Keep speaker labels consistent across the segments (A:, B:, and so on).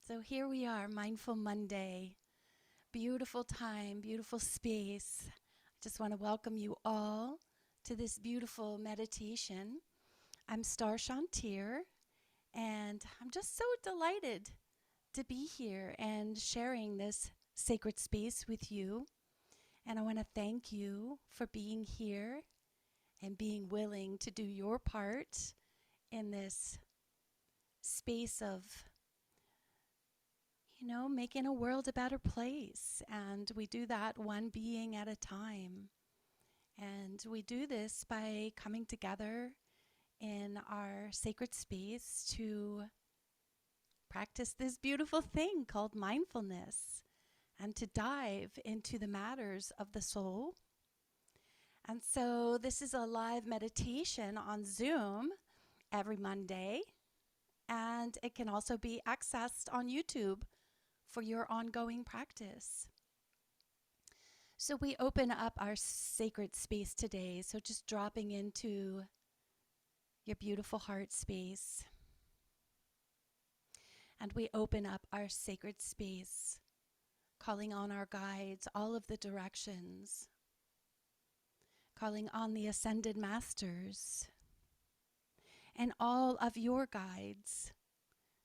A: So here we are, Mindful Monday. Beautiful time, beautiful space. I just want to welcome you all to this beautiful meditation. I'm Starr, and I'm just so delighted to be here and sharing this sacred space with you. And I want to thank you for being here and being willing to do your part in this space of making a world a better place. And we do that one being at a time. And we do this by coming together in our sacred space to practice this beautiful thing called mindfulness and to dive into the matters of the soul. And so this is a live meditation on Zoom every Monday, and it can also be accessed on YouTube for your ongoing practice. So we open up our sacred space today. So just dropping into your beautiful heart space. And we open up our sacred space, calling on our guides, all of the directions, calling on the ascended masters and all of your guides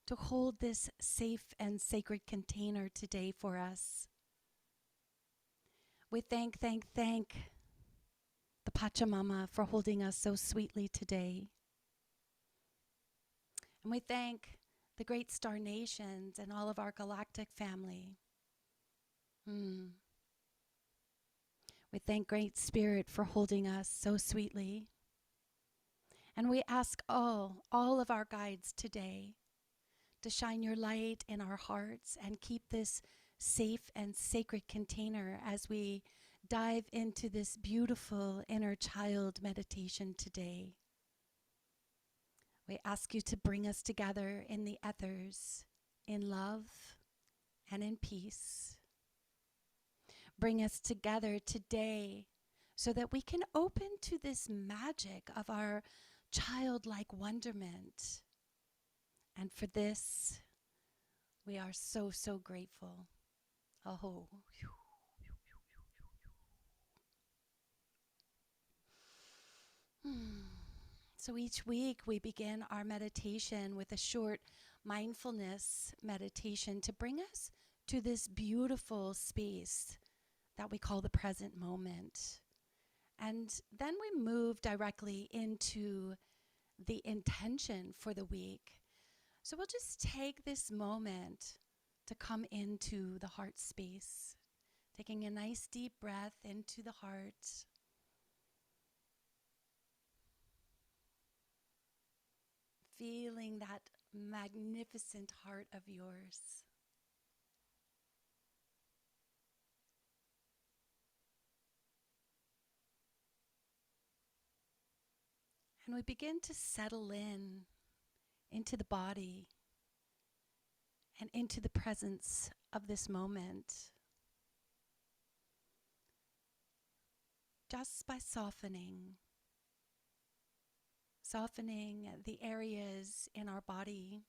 A: to hold this safe and sacred container today for us. We thank the Pachamama for holding us so sweetly today. And we thank the great star nations and all of our galactic family. We thank Great Spirit for holding us so sweetly. And we ask all of our guides today to shine your light in our hearts and keep this safe and sacred container as we dive into this beautiful inner child meditation today. We ask you to bring us together in the ethers, in love and in peace. Bring us together today so that we can open to this magic of our childlike wonderment. And for this, we are so, so grateful. Oh. So each week we begin our meditation with a short mindfulness meditation to bring us to this beautiful space that we call the present moment. And then we move directly into the intention for the week. So we'll just take this moment to come into the heart space, taking a nice deep breath into the heart. Feeling that magnificent heart of yours. And we begin to settle in into the body and into the presence of this moment. Just by softening the areas in our body,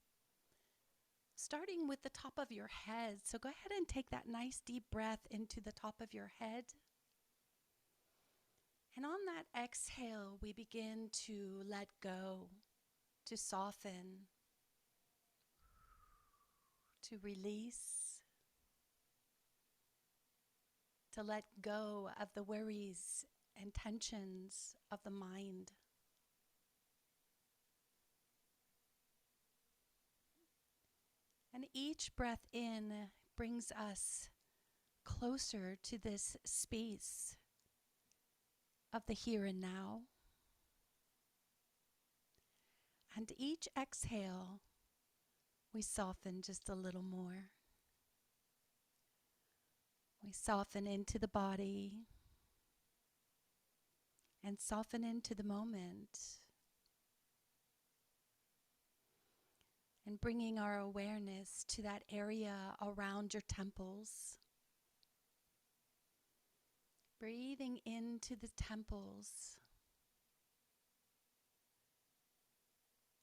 A: starting with the top of your head. So go ahead and take that nice deep breath into the top of your head. And on that exhale, we begin to let go, to soften, to release, to let go of the worries and tensions of the mind. And each breath in brings us closer to this space of the here and now. And each exhale, we soften just a little more. We soften into the body and soften into the moment. And bringing our awareness to that area around your temples. Breathing into the temples.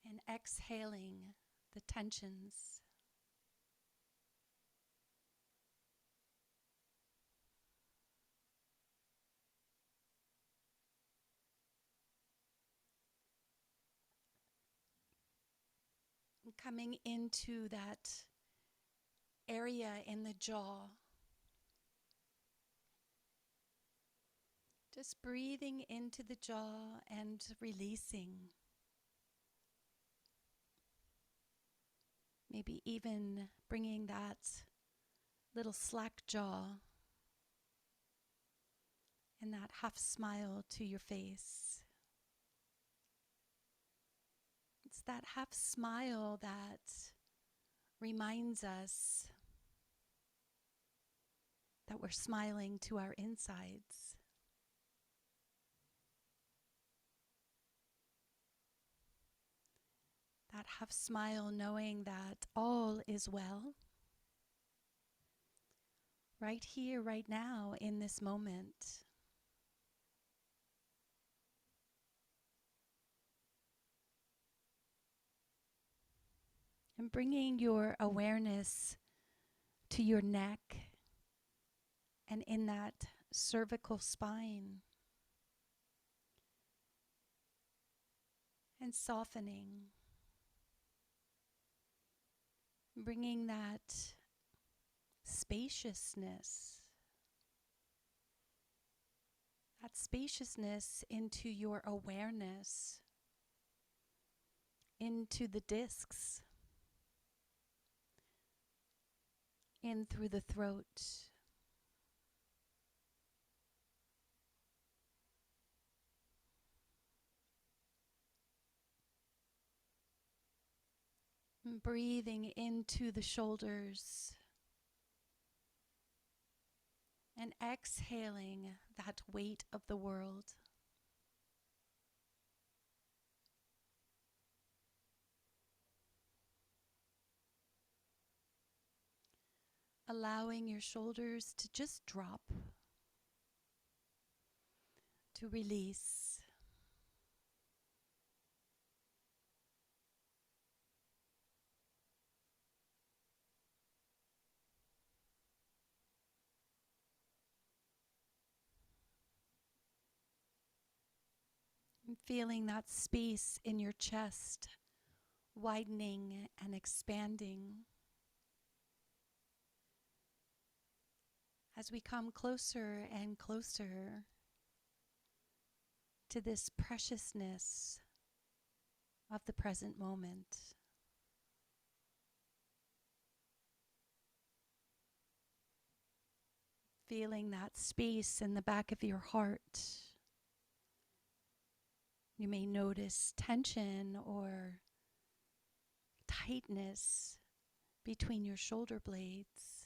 A: And exhaling the tensions. coming into that area in the jaw. Just breathing into the jaw and releasing. Maybe even bringing that little slack jaw and that half smile to your face. It's that half smile that reminds us that we're smiling to our insides. That half smile knowing that all is well. Right here, right now, in this moment. And bringing your awareness to your neck and in that cervical spine. And softening. Bringing that spaciousness. That spaciousness into your awareness. Into the discs. In through the throat. And breathing into the shoulders. And exhaling that weight of the world. Allowing your shoulders to just drop, to release. And feeling that space in your chest widening and expanding. As we come closer and closer to this preciousness of the present moment. Feeling that space in the back of your heart. You may notice tension or tightness between your shoulder blades.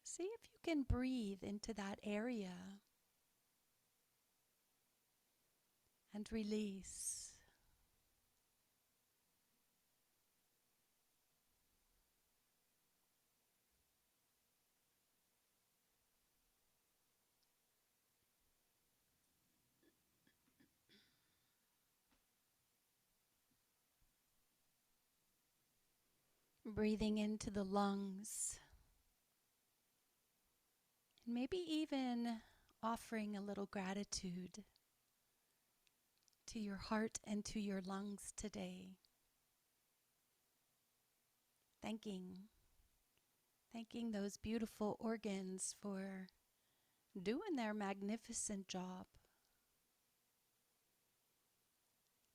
A: See if you can breathe into that area and release. Breathing into the lungs. And maybe even offering a little gratitude to your heart and to your lungs today. Thanking those beautiful organs for doing their magnificent job.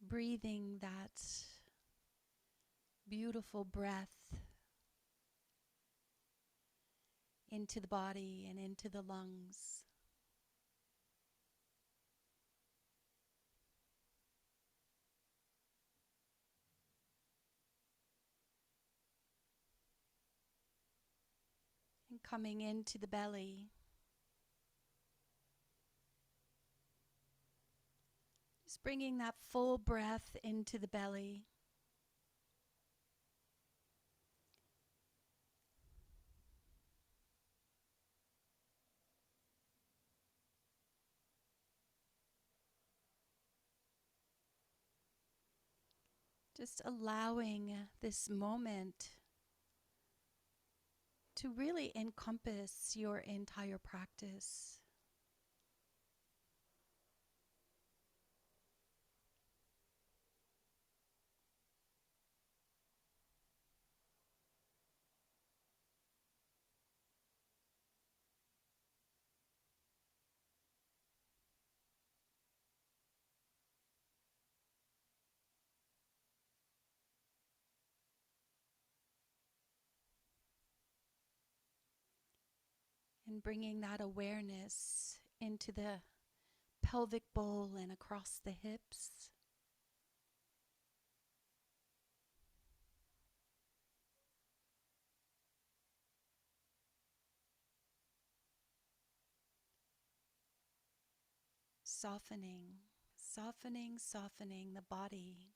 A: Breathing that beautiful breath into the body and into the lungs. And coming into the belly. Just bringing that full breath into the belly. Just allowing this moment to really encompass your entire practice. And bringing that awareness into the pelvic bowl and across the hips. Softening, softening the body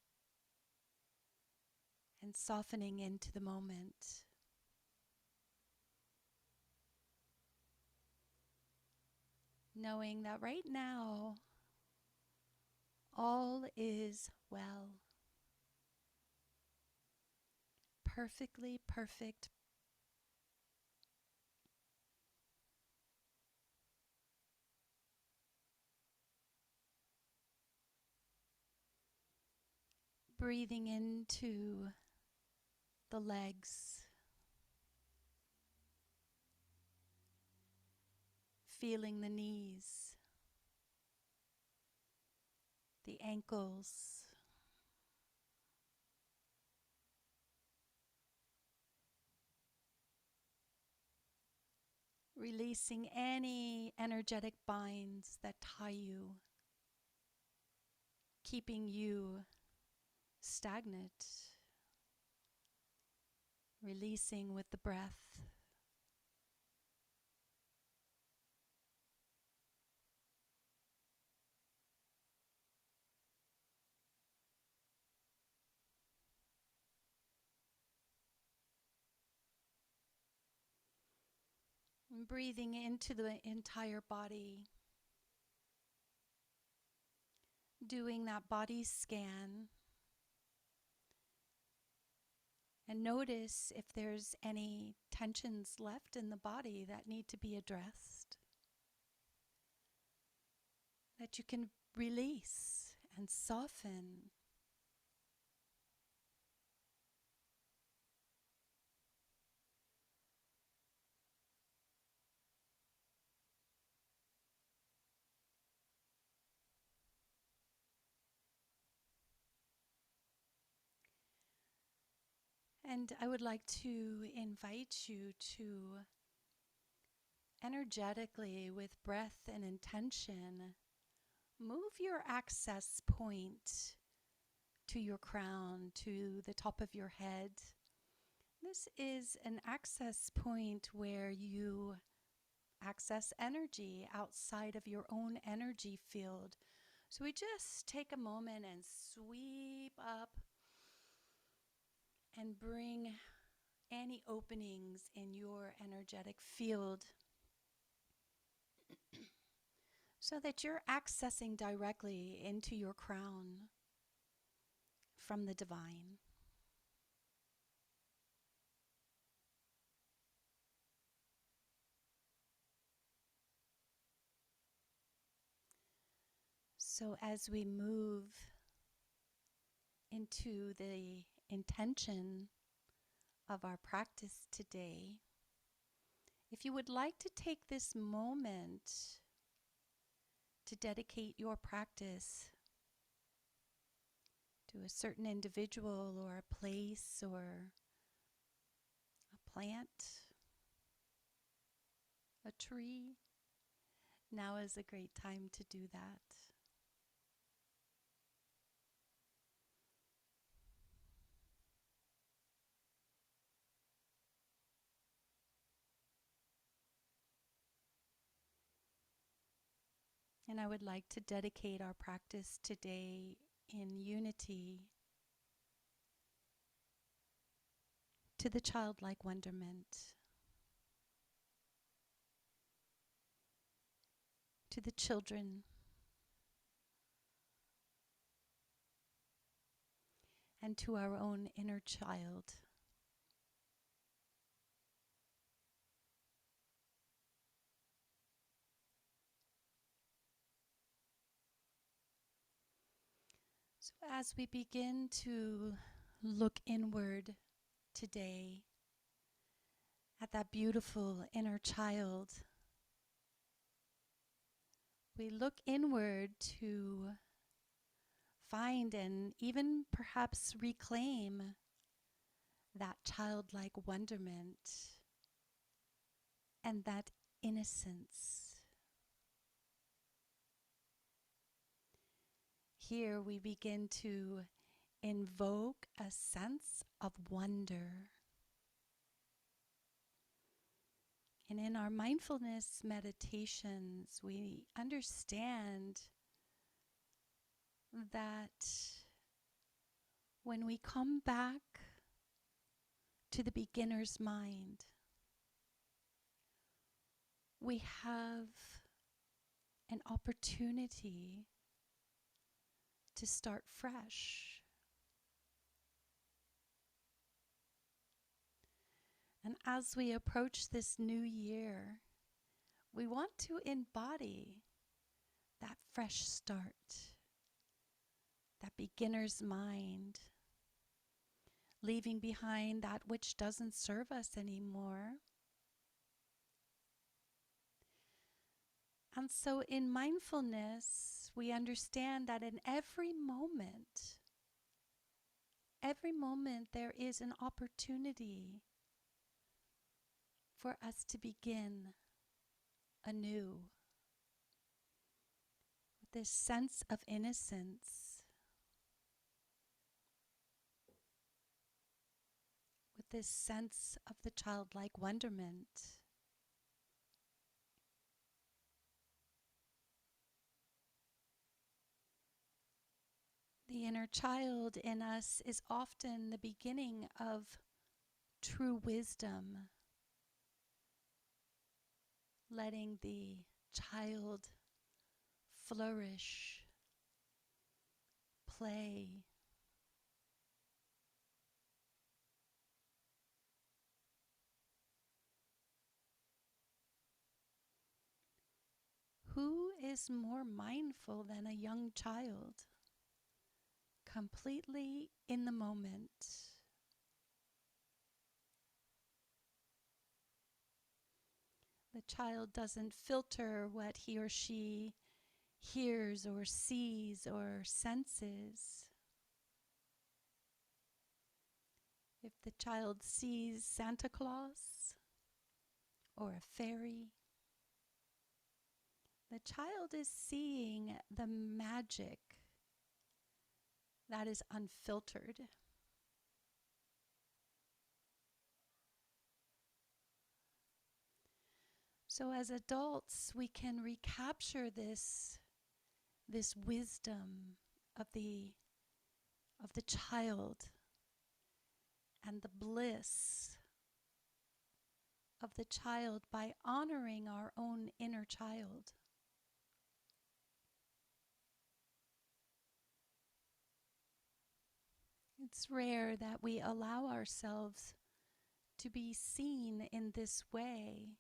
A: and softening into the moment. Knowing that right now, all is well. Perfectly perfect. Breathing into the legs. Feeling the knees. The ankles. Releasing any energetic binds that tie you, keeping you stagnant. Releasing with the breath. And breathing into the entire body. Doing that body scan. And notice if there's any tensions left in the body that need to be addressed. That you can release and soften. And I would like to invite you to energetically, with breath and intention, move your access point to your crown, to the top of your head. This is an access point where you access energy outside of your own energy field. So we just take a moment and sweep up and bring any openings in your energetic field so that you're accessing directly into your crown from the divine. So as we move into the intention of our practice today, if you would like to take this moment to dedicate your practice to a certain individual or a place or a plant, a tree, now is a great time to do that. And I would like to dedicate our practice today in unity to the childlike wonderment, to the children, and to our own inner child. So as we begin to look inward today at that beautiful inner child, we look inward to find and even perhaps reclaim that childlike wonderment and that innocence. Here we begin to invoke a sense of wonder. And in our mindfulness meditations, we understand that when we come back to the beginner's mind, we have an opportunity to start fresh. And as we approach this new year, we want to embody that fresh start, that beginner's mind, leaving behind that which doesn't serve us anymore. And so in mindfulness, we understand that in every moment there is an opportunity for us to begin anew with this sense of innocence, with this sense of the childlike wonderment. The inner child in us is often the beginning of true wisdom, letting the child flourish, play. Who is more mindful than a young child? Completely in the moment. The child doesn't filter what he or she hears or sees or senses. If the child sees Santa Claus or a fairy, the child is seeing the magic that is unfiltered. So as adults, we can recapture this wisdom of the child and the bliss of the child by honoring our own inner child. It's rare that we allow ourselves to be seen in this way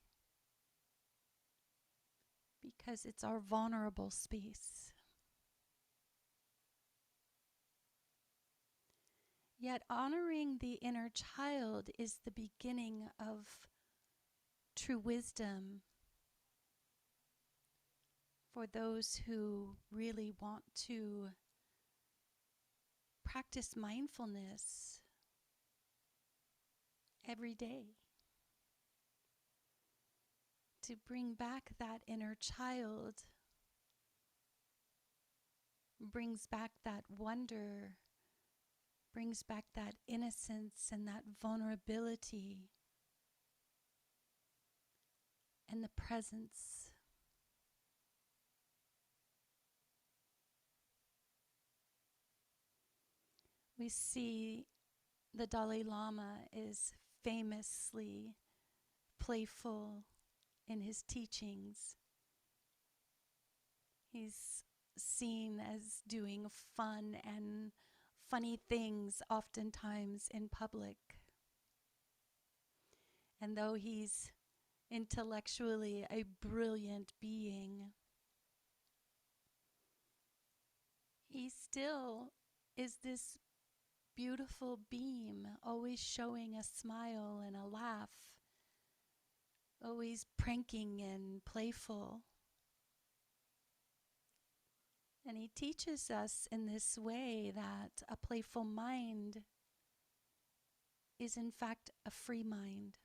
A: because it's our vulnerable space. Yet honoring the inner child is the beginning of true wisdom for those who really want to practice mindfulness every day. To bring back that inner child brings back that wonder, brings back that innocence and that vulnerability and the presence. We see the Dalai Lama is famously playful in his teachings. He's seen as doing fun and funny things oftentimes in public. And though he's intellectually a brilliant being, he still is this beautiful beam, always showing a smile and a laugh, always pranking and playful. And he teaches us in this way that a playful mind is in fact a free mind.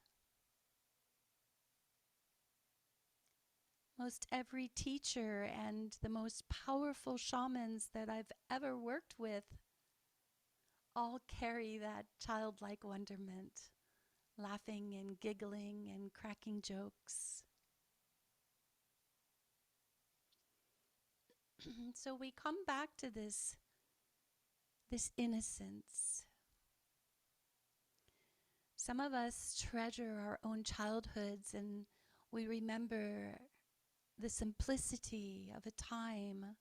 A: Most every teacher and the most powerful shamans that I've ever worked with all carry that childlike wonderment, laughing and giggling and cracking jokes. So we come back to this innocence. Some of us treasure our own childhoods and we remember the simplicity of a time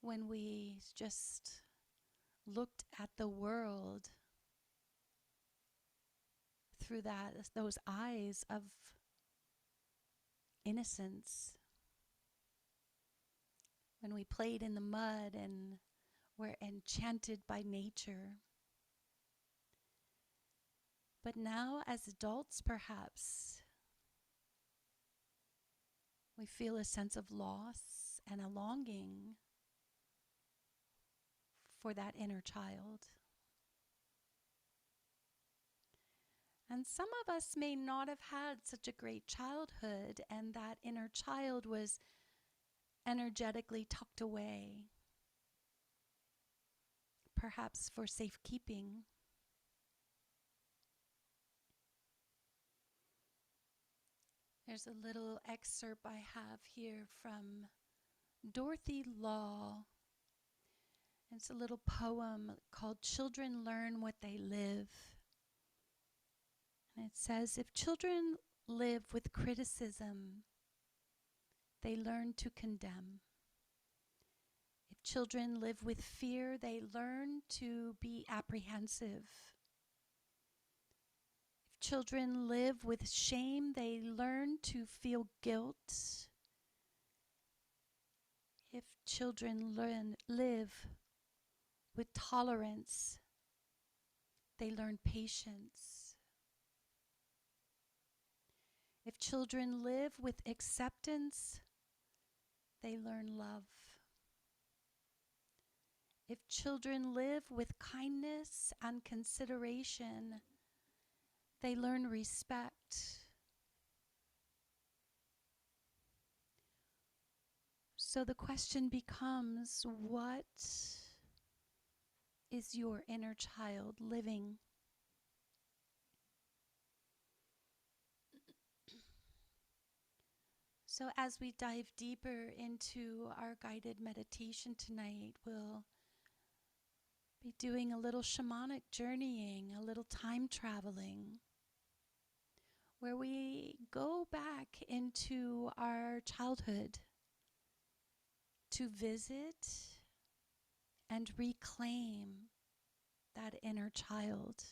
A: when we just looked at the world through those eyes of innocence, when we played in the mud and were enchanted by nature. But now, as adults, perhaps, we feel a sense of loss and a longing for that inner child. And some of us may not have had such a great childhood, and that inner child was energetically tucked away, perhaps for safekeeping. There's a little excerpt I have here from Dorothy Law. It's a little poem called "Children Learn What They Live." And it says, if children live with criticism, they learn to condemn. If children live with fear, they learn to be apprehensive. If children live with shame, they learn to feel guilt. If children live with tolerance, they learn patience. If children live with acceptance, they learn love. If children live with kindness and consideration, they learn respect. So the question becomes, what is your inner child living? So as we dive deeper into our guided meditation tonight, we'll be doing a little shamanic journeying, a little time traveling, where we go back into our childhood to visit and reclaim that inner child.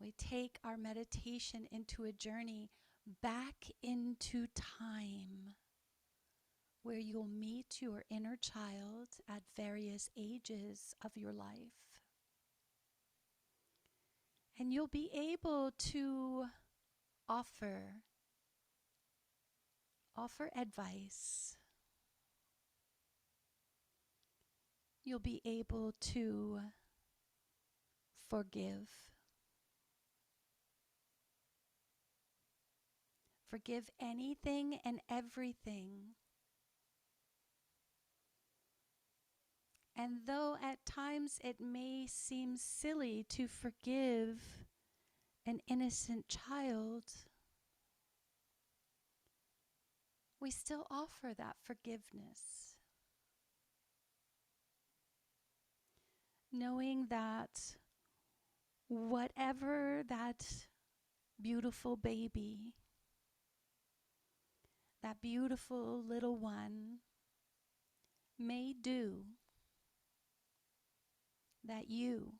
A: We take our meditation into a journey back into time, where you'll meet your inner child at various ages of your life. And you'll be able to offer advice. You'll be able to forgive. Forgive anything and everything. And though at times it may seem silly to forgive an innocent child, we still offer that forgiveness, knowing that whatever that beautiful baby, that beautiful little one may do, that you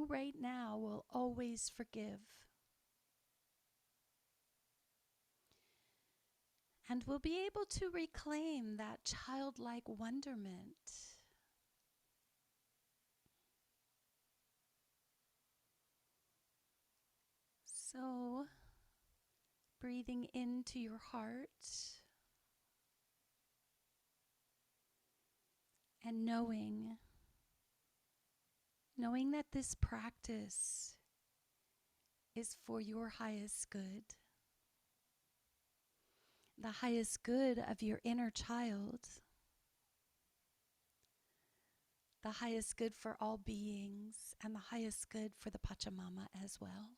A: right now will always forgive. And we'll be able to reclaim that childlike wonderment. So, breathing into your heart and knowing that this practice is for your highest good, the highest good of your inner child, the highest good for all beings, and the highest good for the Pachamama as well.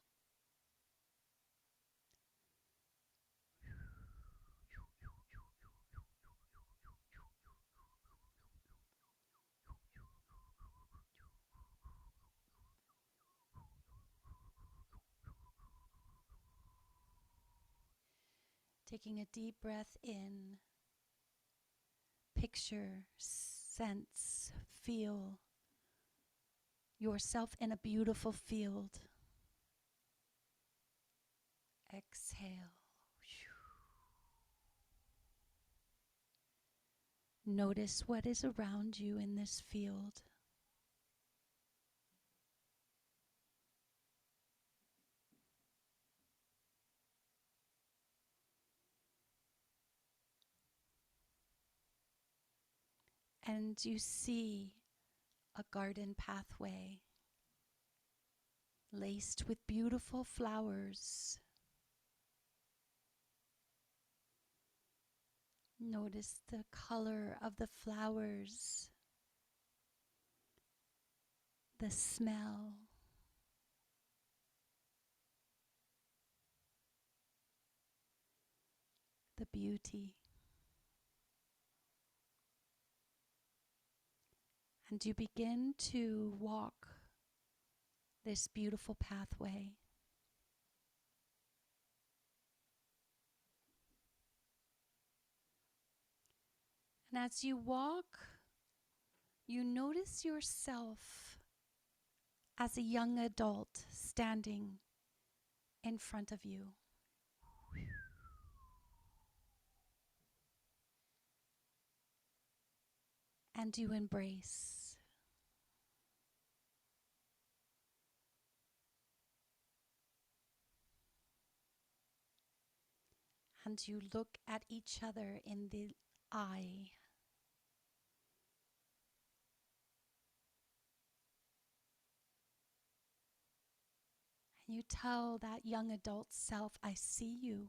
A: Taking a deep breath in, picture, sense, feel yourself in a beautiful field. Exhale. Notice what is around you in this field. And you see a garden pathway laced with beautiful flowers. Notice the color of the flowers, the smell, the beauty. And you begin to walk this beautiful pathway. And as you walk, you notice yourself as a young adult standing in front of you. And you embrace. And you look at each other in the eye. And you tell that young adult self, I see you.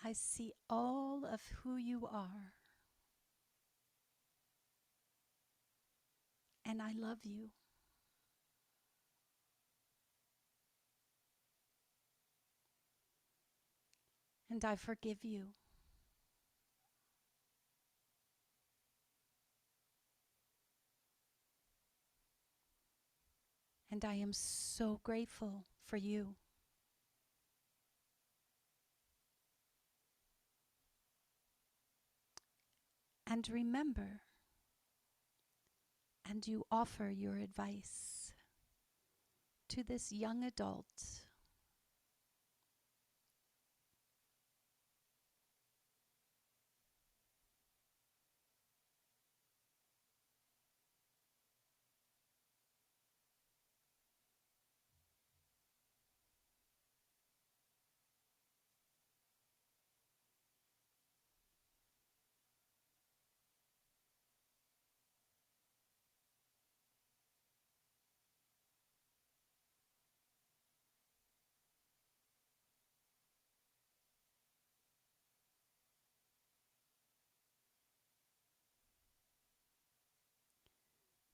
A: I see all of who you are. And I love you. And I forgive you. And I am so grateful for you. And remember, and you offer your advice to this young adult.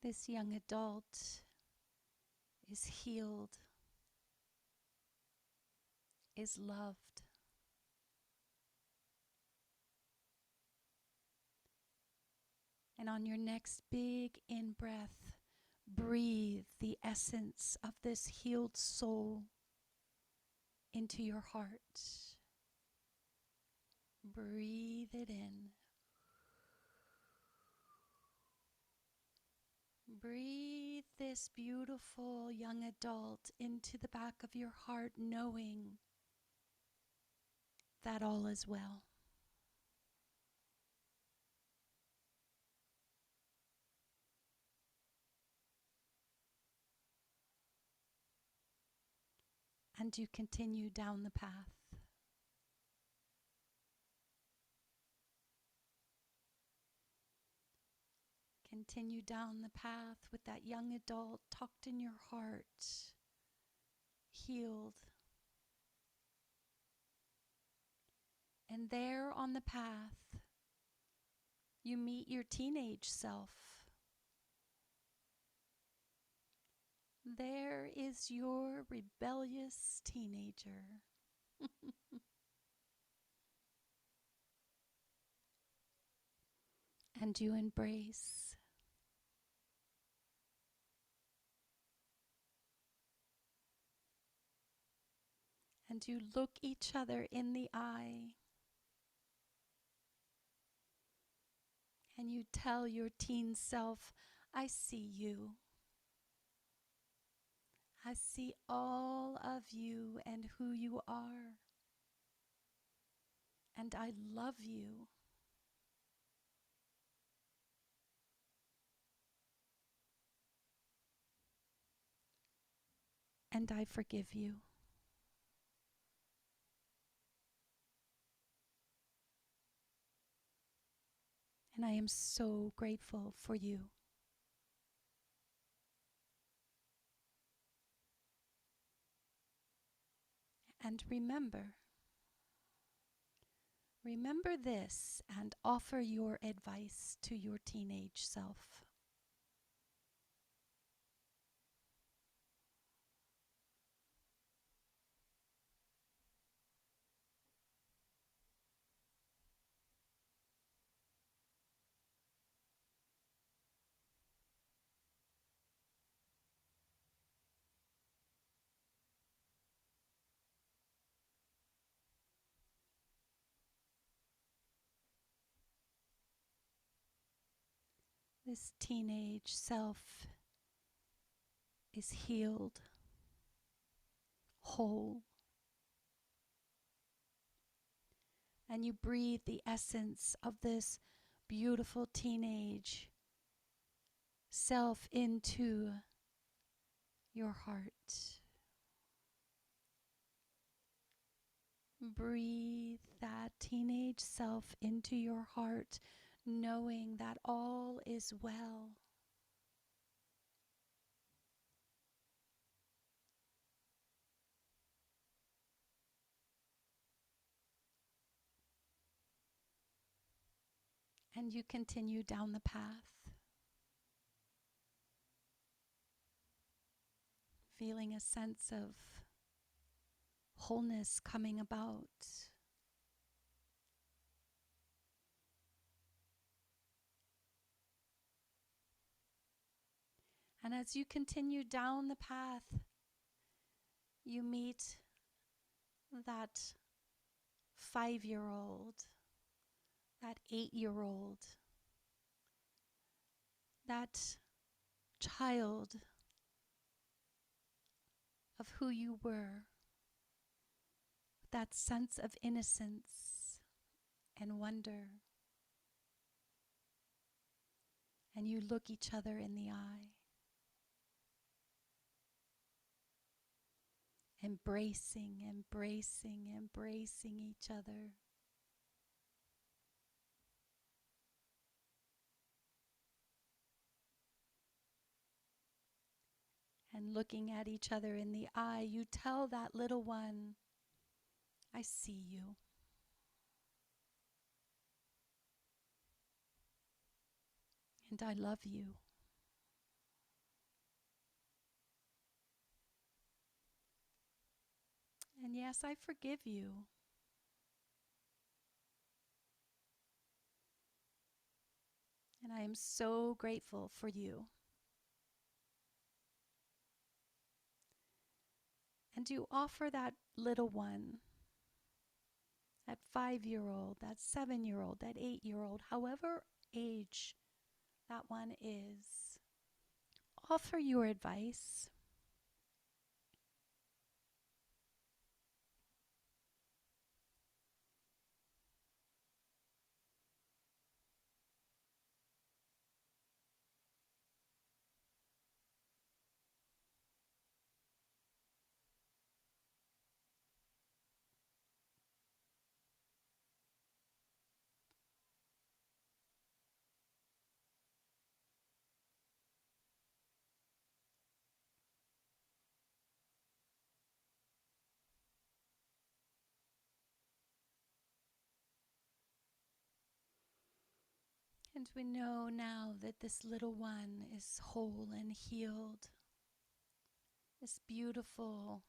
A: This young adult is healed, is loved. And on your next big in-breath, breathe the essence of this healed soul into your heart. Breathe it in. Breathe this beautiful young adult into the back of your heart, knowing that all is well. And you continue down the path. Continue down the path with that young adult tucked in your heart, healed. And there on the path, you meet your teenage self. There is your rebellious teenager. And you embrace. And you look each other in the eye. And you tell your teen self, I see you. I see all of you and who you are. And I love you. And I forgive you. And I am so grateful for you. And remember this and offer your advice to your teenage self. This teenage self is healed, whole. And you breathe the essence of this beautiful teenage self into your heart. Breathe that teenage self into your heart, knowing that all is well. And you continue down the path, feeling a sense of wholeness coming about. And as you continue down the path, you meet that 5-year-old, that 8-year-old, that child of who you were, that sense of innocence and wonder. And you look each other in the eye, embracing, embracing, embracing each other. And looking at each other in the eye, you tell that little one, I see you. And I love you. And yes, I forgive you. And I am so grateful for you. And you offer that little one, that 5-year-old, that 7-year-old, that 8-year-old, however age that one is, offer your advice. And we know now that this little one is whole and healed. This beautiful,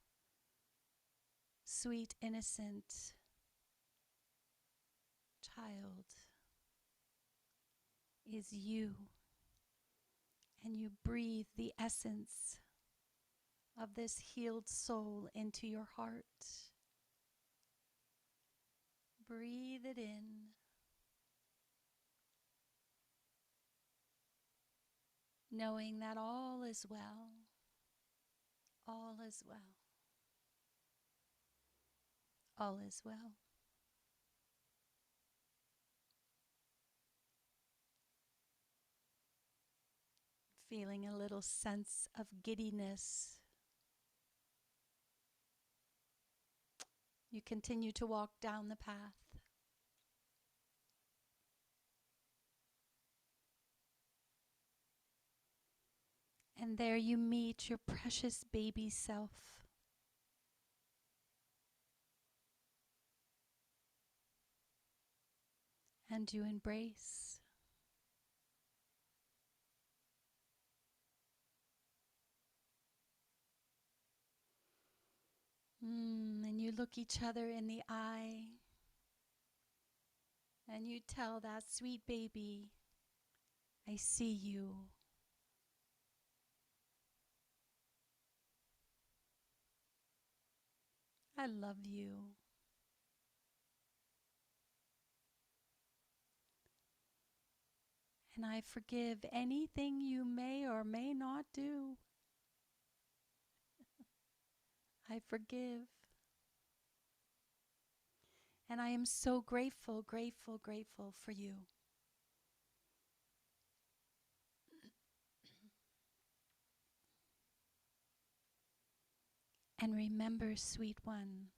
A: sweet, innocent child is you. And you breathe the essence of this healed soul into your heart. Breathe it in. Knowing that all is well. All is well. All is well. Feeling a little sense of giddiness. You continue to walk down the path. And there you meet your precious baby self. And you embrace. And you look each other in the eye. And you tell that sweet baby, I see you. I love you. And I forgive anything you may or may not do. I forgive. And I am so grateful, grateful, grateful for you. And remember, sweet one,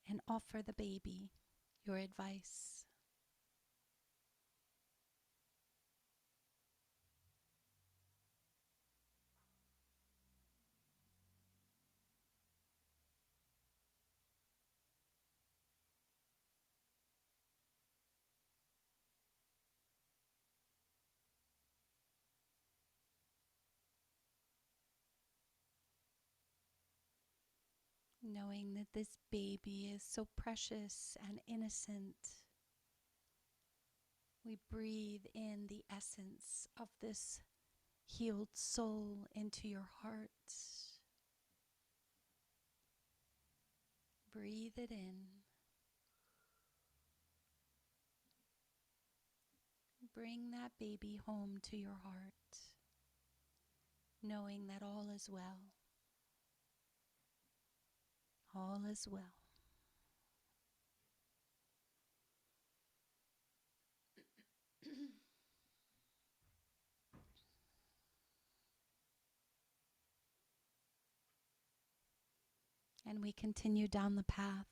A: and offer the baby your advice. Knowing that this baby is so precious and innocent, we breathe in the essence of this healed soul into your heart. Breathe it in. Bring that baby home to your heart, knowing that all is well. All is well. And we continue down the path.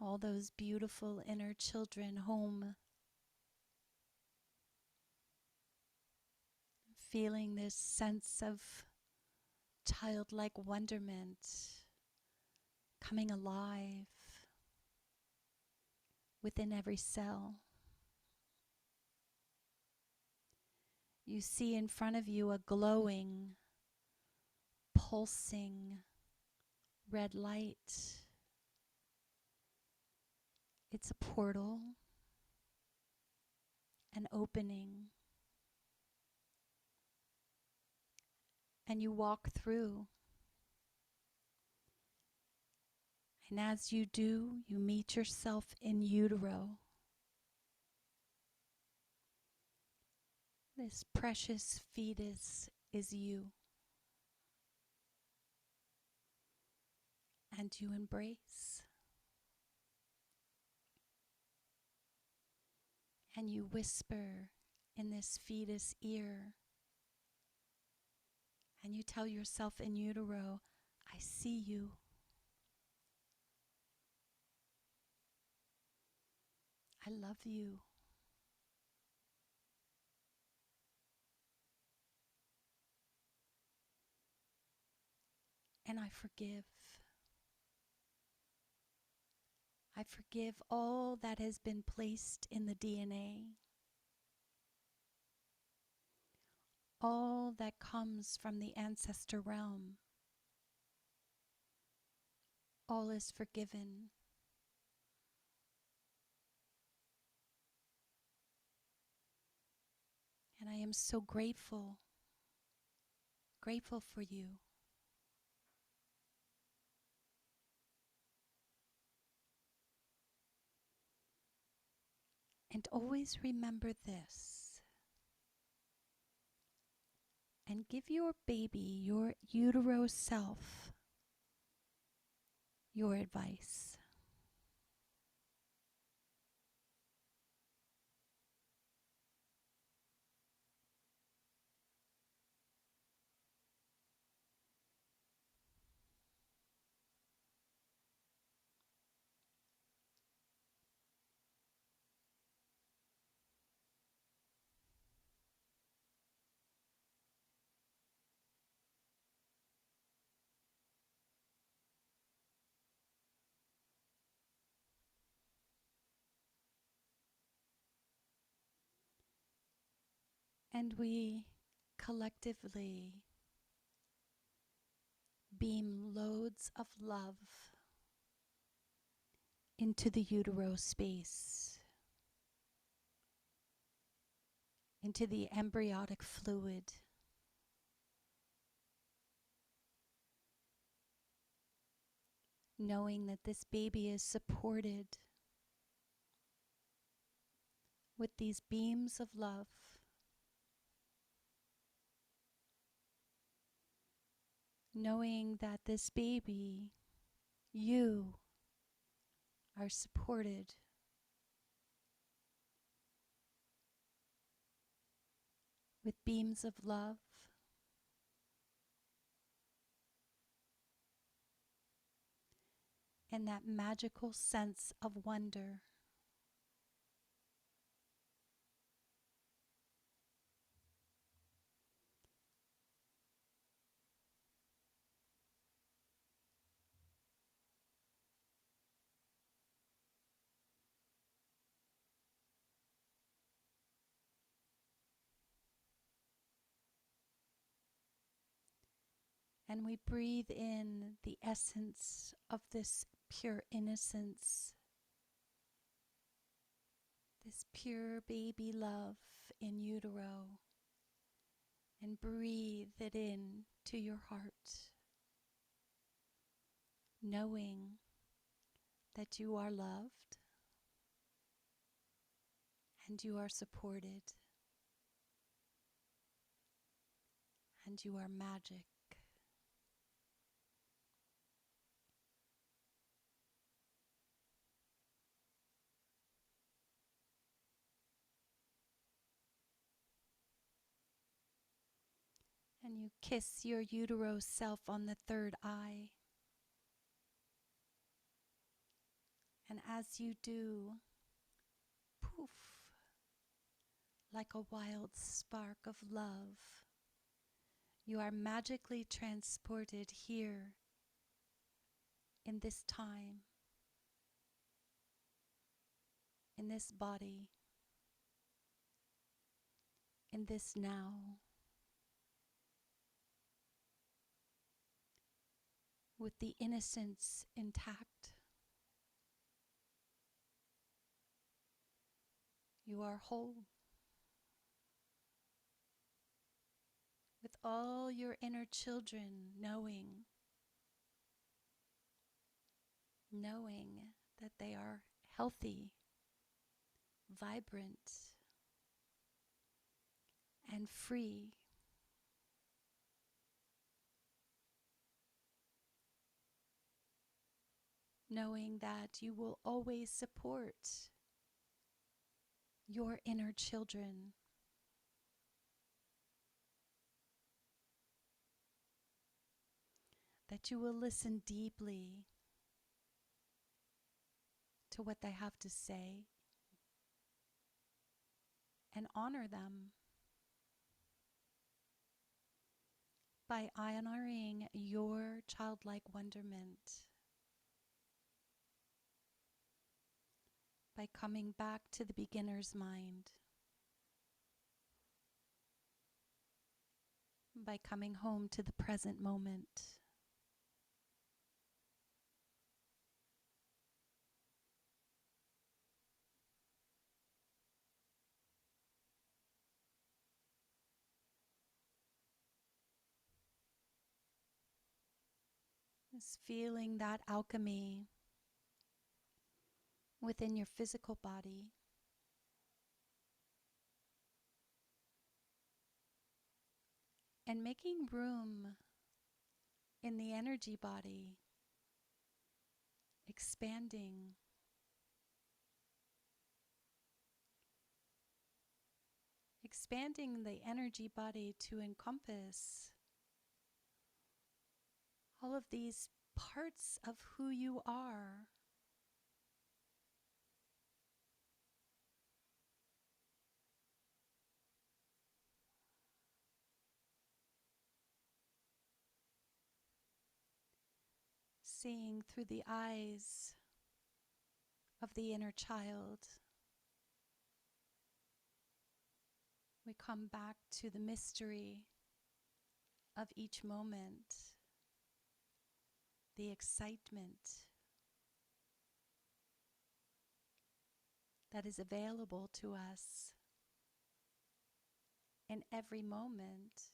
A: All those beautiful inner children home, feeling this sense of childlike wonderment coming alive within every cell. You see in front of you a glowing, pulsing red light. It's a portal, an opening. And you walk through. And as you do, you meet yourself in utero. This precious fetus is you. And you embrace. And you whisper in this fetus ear. And you tell yourself in utero, I see you. I love you. And I forgive. I forgive all that has been placed in the DNA, all that comes from the ancestor realm. All is forgiven. And I am so grateful, grateful for you. And always remember this. And give your baby, your utero self, your advice. And we collectively beam loads of love into the utero space, into the embryonic fluid, knowing that this baby is supported with these beams of love, knowing that this baby, you, are supported with beams of love, and that magical sense of wonder. And we breathe in the essence of this pure innocence, this pure baby love in utero, and breathe it in to your heart, knowing that you are loved and you are supported and you are magic. And you kiss your utero self on the third eye. And as you do, poof, like a wild spark of love, you are magically transported here in this time, in this body, in this now. With the innocence intact, you are whole. With all your inner children knowing that they are healthy, vibrant, and free. Knowing that you will always support your inner children. That you will listen deeply to what they have to say and honor them by honoring your childlike wonderment. by coming back to the beginner's mind, by coming home to the present moment. Just feeling that alchemy within your physical body. And making room in the energy body, expanding, expanding the energy body to encompass all of these parts of who you are. Seeing through the eyes of the inner child, we come back to the mystery of each moment, the excitement that is available to us in every moment.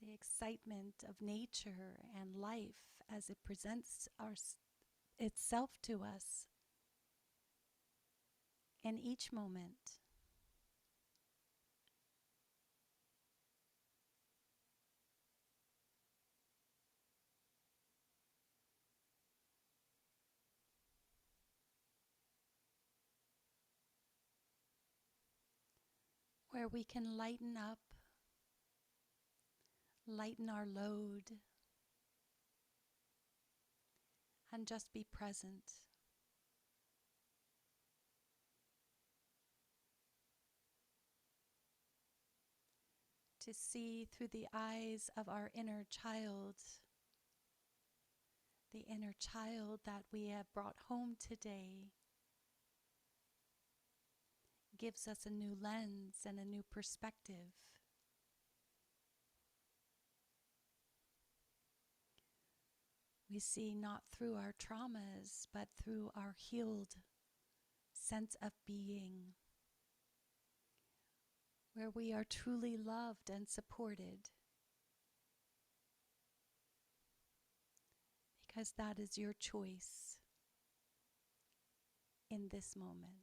A: The excitement of nature and life as it presents itself to us in each moment. Where we can lighten up, lighten our load, and just be present. To see through the eyes of our inner child, the inner child that we have brought home today, gives us a new lens and a new perspective. We see not through our traumas, but through our healed sense of being, where we are truly loved and supported, because that is your choice in this moment.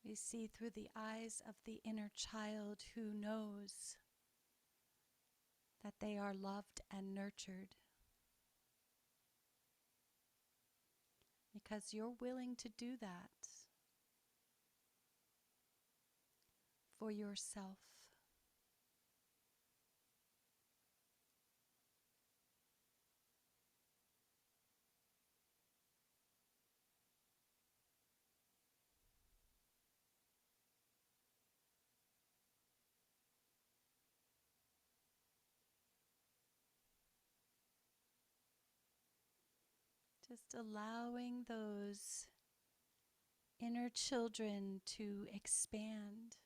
A: We see through the eyes of the inner child who knows that they are loved and nurtured, because you're willing to do that for yourself. Just allowing those inner children to expand,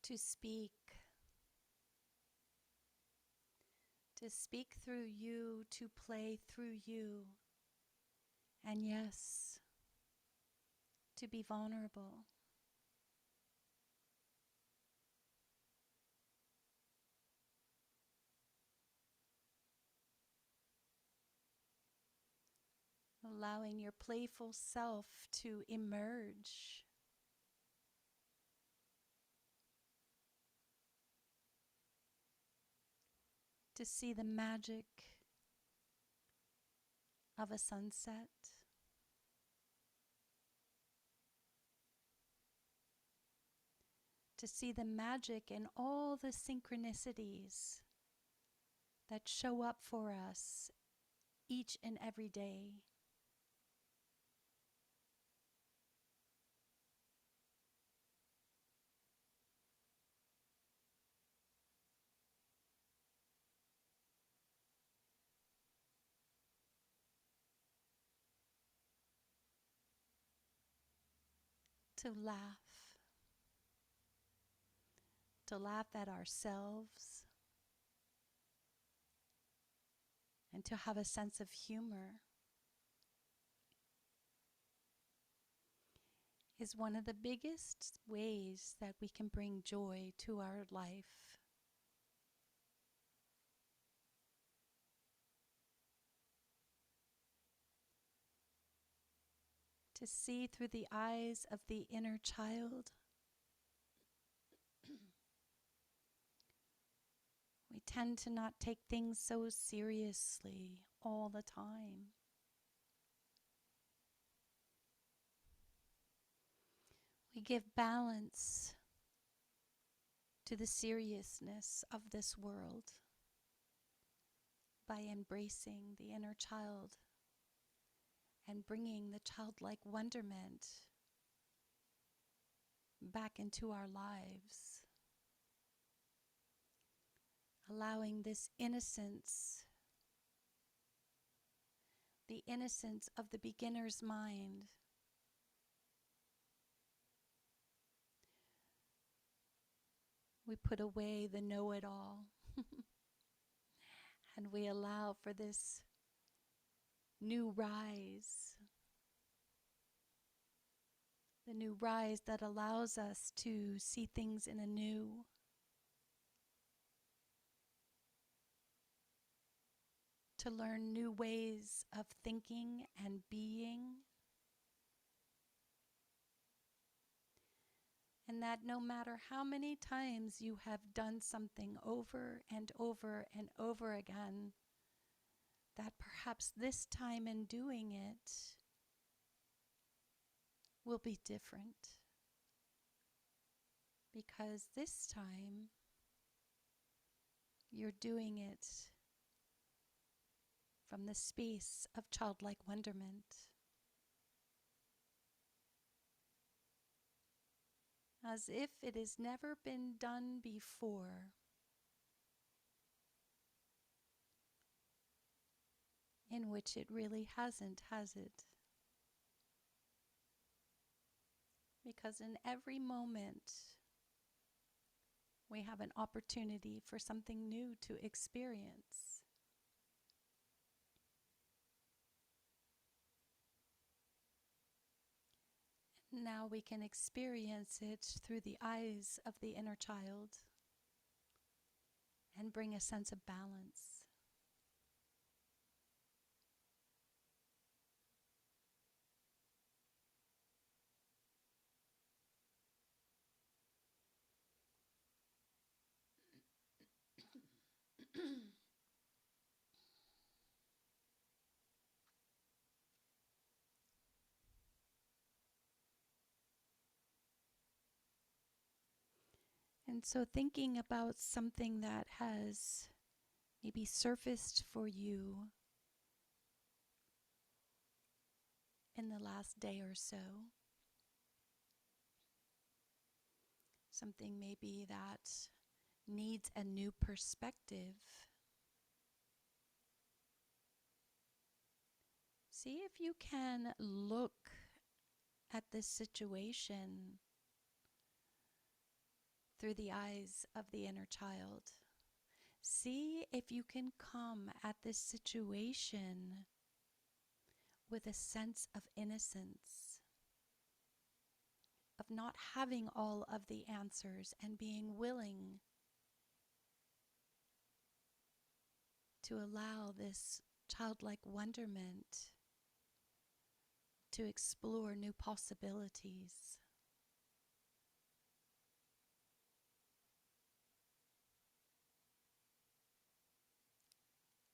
A: to speak through you, to play through you, and yes, to be vulnerable. Allowing your playful self to emerge. To see the magic of a sunset, to see the magic in all the synchronicities that show up for us each and every day. To laugh at ourselves, and to have a sense of humor is one of the biggest ways that we can bring joy to our life. To see through the eyes of the inner child. We tend to not take things so seriously all the time. We give balance to the seriousness of this world by embracing the inner child and bringing the childlike wonderment back into our lives. Allowing this innocence, the innocence of the beginner's mind, we put away the know-it-all and we allow for this new rise, the new rise that allows us to see things in a new, to learn new ways of thinking and being. And that no matter how many times you have done something over and over and over again, that perhaps this time in doing it will be different. Because this time you're doing it from the space of childlike wonderment. As if it has never been done before. In which it really hasn't, has it? Because in every moment, we have an opportunity for something new to experience. Now we can experience it through the eyes of the inner child and bring a sense of balance. And so thinking about something that has maybe surfaced for you in the last day or so, something maybe that needs a new perspective. See if you can look at this situation through the eyes of the inner child. See if you can come at this situation with a sense of innocence, of not having all of the answers and being willing to allow this childlike wonderment to explore new possibilities.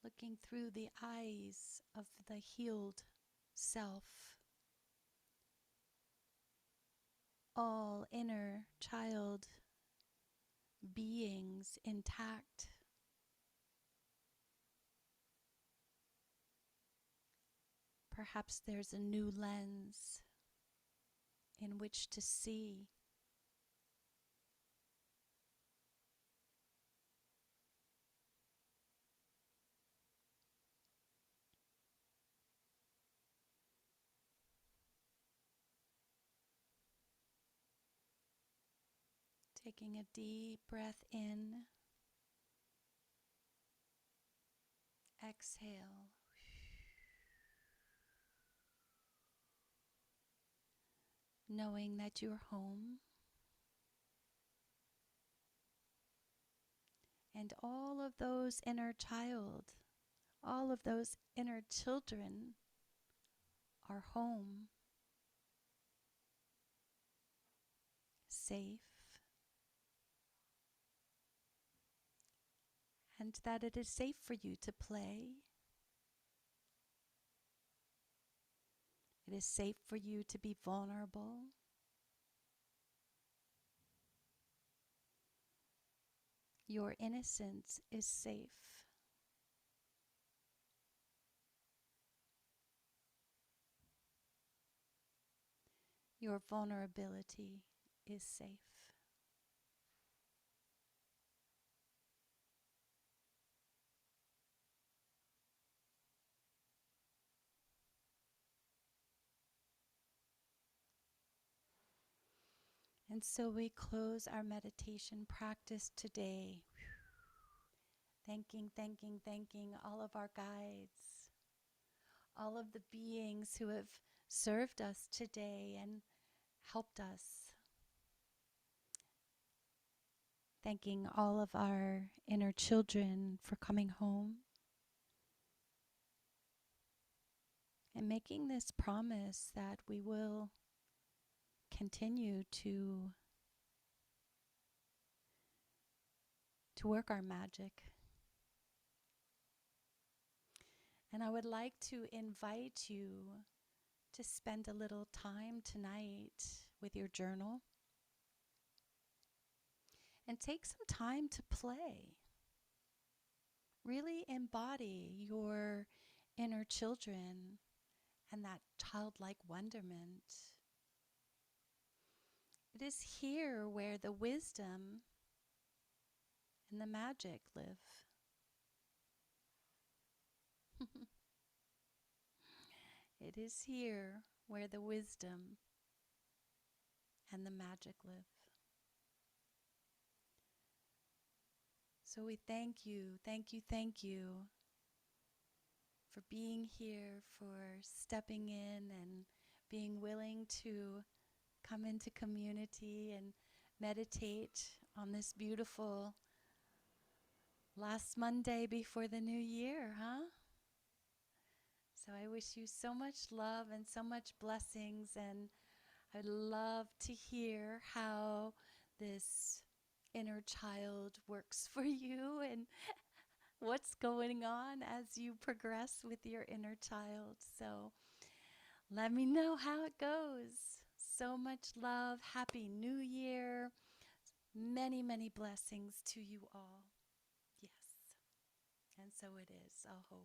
A: looking through the eyes of the healed self, all inner child beings intact. Perhaps there's a new lens in which to see. Taking a deep breath in, exhale. Knowing that you're home and all of those inner child, all of those inner children are home, safe, and that it is safe for you to play. It is safe for you to be vulnerable. Your innocence is safe. Your vulnerability is safe. And so we close our meditation practice today, thanking all of our guides, all of the beings who have served us today and helped us. Thanking all of our inner children for coming home. And making this promise that we will continue to work our magic. And I would like to invite you to spend a little time tonight with your journal and take some time to play. Really embody your inner children and that childlike wonderment. It is here where the wisdom and the magic live. It is here where the wisdom and the magic live. So we thank you for being here, for stepping in and being willing to come into community and meditate on this beautiful last Monday before the new year, huh? So I wish you so much love and so much blessings, and I'd love to hear how this inner child works for you and what's going on as you progress with your inner child. So let me know how it goes. So much love. Happy New Year. Many, many blessings to you all. Yes. And so it is. Aho.